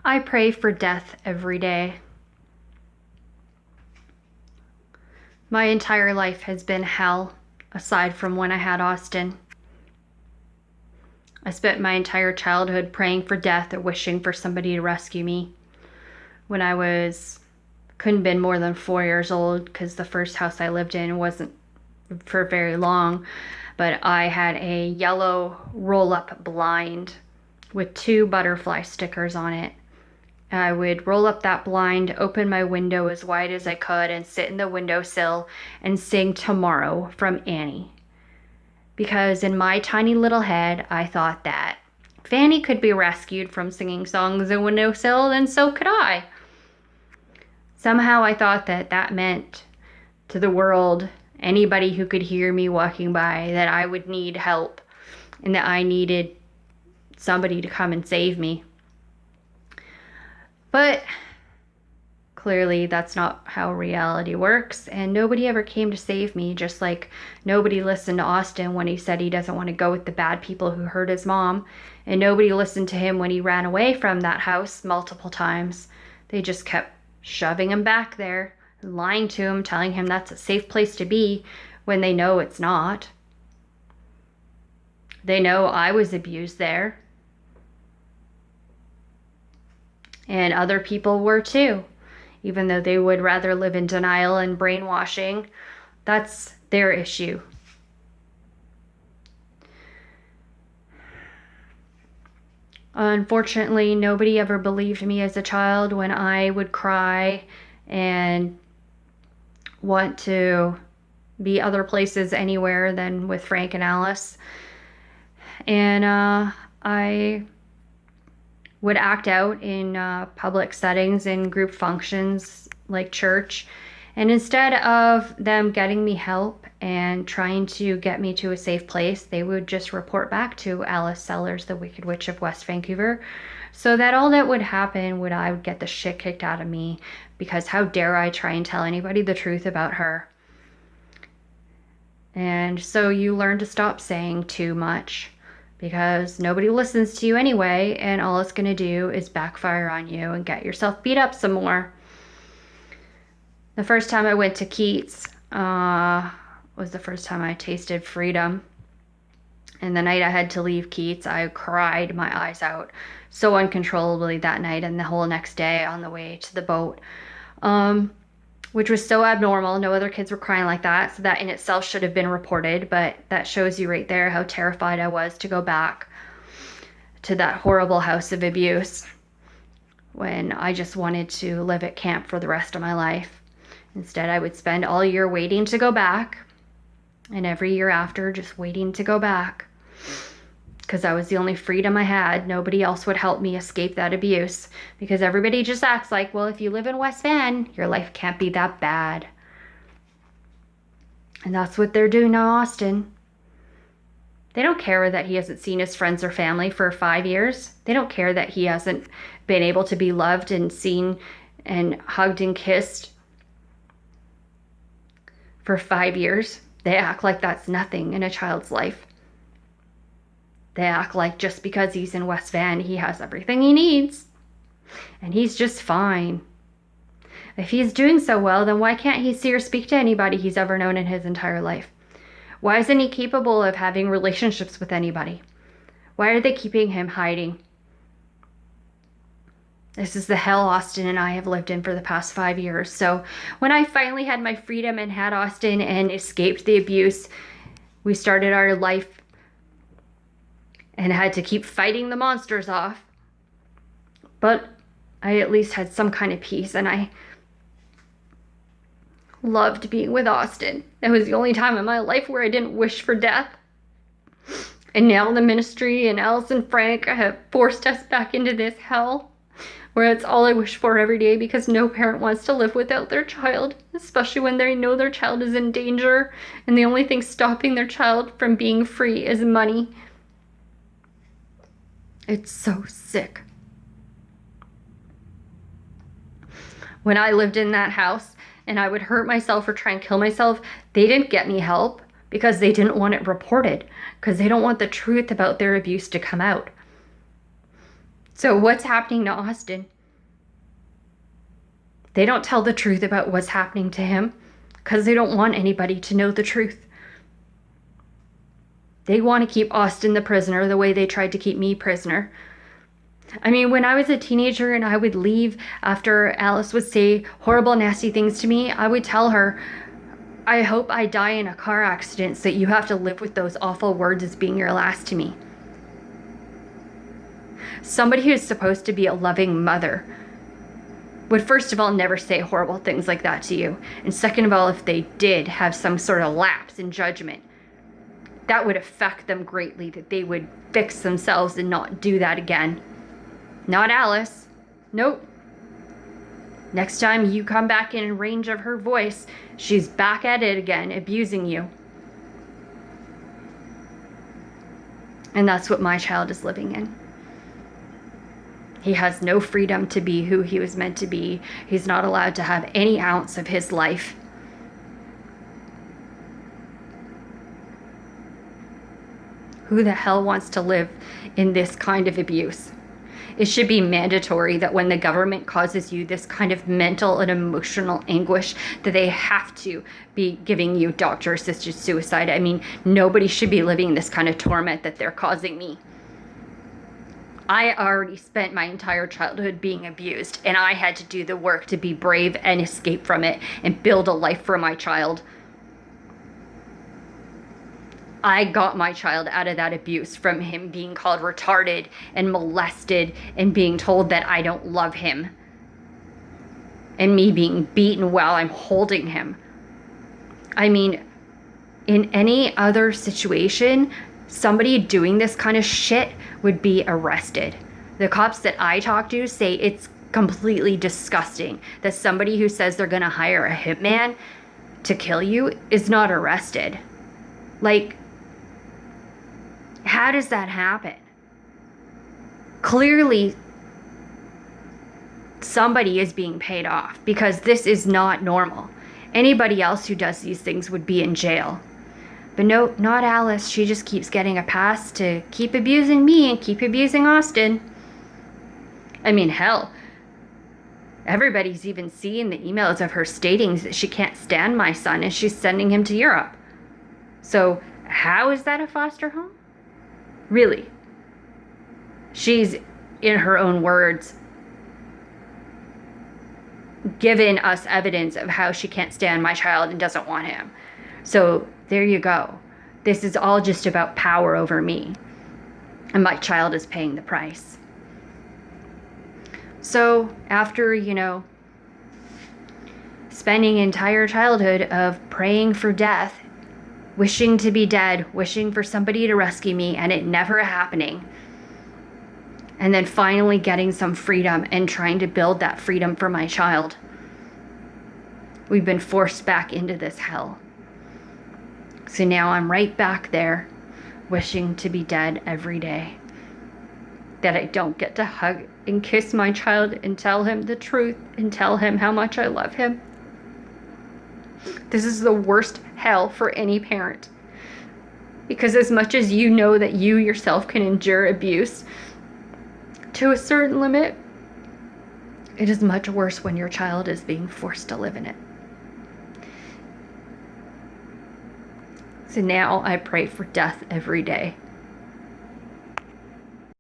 I pray for death every day. My entire life has been hell, aside from when I had Austin. I spent my entire childhood praying for death or wishing for somebody to rescue me. When I couldn't have been more than 4 years old, because the first house I lived in wasn't for very long, but I had a yellow roll-up blind with 2 butterfly stickers on it. I would roll up that blind, open my window as wide as I could, and sit in the windowsill and sing Tomorrow from Annie. Because in my tiny little head, I thought that if Annie could be rescued from singing songs in windowsill, then so could I. Somehow I thought that that meant to the world, anybody who could hear me walking by, that I would need help and that I needed somebody to come and save me. But clearly that's not how reality works, and nobody ever came to save me, just like nobody listened to Austin when he said he doesn't want to go with the bad people who hurt his mom, and nobody listened to him when he ran away from that house multiple times. They just kept shoving him back there, lying to him, telling him that's a safe place to be when they know it's not. They know I was abused there. And other people were too. Even though they would rather live in denial and brainwashing, that's their issue. Unfortunately, nobody ever believed me as a child when I would cry and want to be other places anywhere than with Frank and Alice. And I would act out in public settings, in group functions like church. And instead of them getting me help and trying to get me to a safe place, they would just report back to Alice Sellers, the Wicked Witch of West Vancouver, so that all that would happen would I would get the shit kicked out of me, because how dare I try and tell anybody the truth about her. And so you learn to stop saying too much, because nobody listens to you anyway, and all it's going to do is backfire on you and get yourself beat up some more. The first time I went to Keats was the first time I tasted freedom. And the night I had to leave Keats, I cried my eyes out so uncontrollably that night and the whole next day on the way to the boat, which was so abnormal. No other kids were crying like that, so that in itself should have been reported, but that shows you right there how terrified I was to go back to that horrible house of abuse when I just wanted to live at camp for the rest of my life. Instead, I would spend all year waiting to go back, and every year after just waiting to go back, because that was the only freedom I had. Nobody else would help me escape that abuse, because everybody just acts like, well, if you live in West Van, your life can't be that bad. And that's what they're doing to Austin. They don't care that he hasn't seen his friends or family for 5 years. They don't care that he hasn't been able to be loved and seen and hugged and kissed for 5 years. They act like that's nothing in a child's life. They act like just because he's in West Van, he has everything he needs. And he's just fine. If he's doing so well, then why can't he see or speak to anybody he's ever known in his entire life? Why isn't he capable of having relationships with anybody? Why are they keeping him hiding? This is the hell Austin and I have lived in for the past 5 years. So when I finally had my freedom and had Austin and escaped the abuse, we started our life and had to keep fighting the monsters off. But I at least had some kind of peace, and I loved being with Austin. That was the only time in my life where I didn't wish for death. And now the ministry and Alice and Frank have forced us back into this hell, where it's all I wish for every day, because no parent wants to live without their child, especially when they know their child is in danger, and the only thing stopping their child from being free is money. It's so sick. When I lived in that house and I would hurt myself or try and kill myself, they didn't get me help because they didn't want it reported, because they don't want the truth about their abuse to come out. So what's happening to Austin? They don't tell the truth about what's happening to him because they don't want anybody to know the truth. They want to keep Austin the prisoner the way they tried to keep me prisoner. I mean, when I was a teenager and I would leave after Alice would say horrible, nasty things to me, I would tell her, I hope I die in a car accident so that you have to live with those awful words as being your last to me. Somebody who's supposed to be a loving mother would first of all never say horrible things like that to you. And second of all, if they did have some sort of lapse in judgment, that would affect them greatly, that they would fix themselves and not do that again. Not Alice. Nope. Next time you come back in range of her voice, she's back at it again, abusing you. And that's what my child is living in. He has no freedom to be who he was meant to be. He's not allowed to have any ounce of his life. Who the hell wants to live in this kind of abuse? It should be mandatory that when the government causes you this kind of mental and emotional anguish, that they have to be giving you doctor-assisted suicide. I mean, nobody should be living this kind of torment that they're causing me. I already spent my entire childhood being abused, and I had to do the work to be brave and escape from it and build a life for my child. I got my child out of that abuse from him being called retarded and molested and being told that I don't love him. And me being beaten while I'm holding him. I mean, in any other situation, somebody doing this kind of shit would be arrested. The cops that I talk to say it's completely disgusting that somebody who says they're gonna hire a hitman to kill you is not arrested. Like, how does that happen? Clearly, somebody is being paid off because this is not normal. Anybody else who does these things would be in jail. But no, not Alice. She just keeps getting a pass to keep abusing me and keep abusing Austin. I mean, hell, everybody's even seeing the emails of her stating that she can't stand my son and she's sending him to Europe. So how is that a foster home? Really? She's, in her own words, given us evidence of how she can't stand my child and doesn't want him. So there you go. This is all just about power over me. And my child is paying the price. So after, spending entire childhood of praying for death, wishing to be dead, wishing for somebody to rescue me, and it never happening, and then finally getting some freedom and trying to build that freedom for my child, we've been forced back into this hell. So now I'm right back there, wishing to be dead every day. That I don't get to hug and kiss my child and tell him the truth and tell him how much I love him. This is the worst hell for any parent. Because as much as you know that you yourself can endure abuse to a certain limit, it is much worse when your child is being forced to live in it. So now I pray for death every day.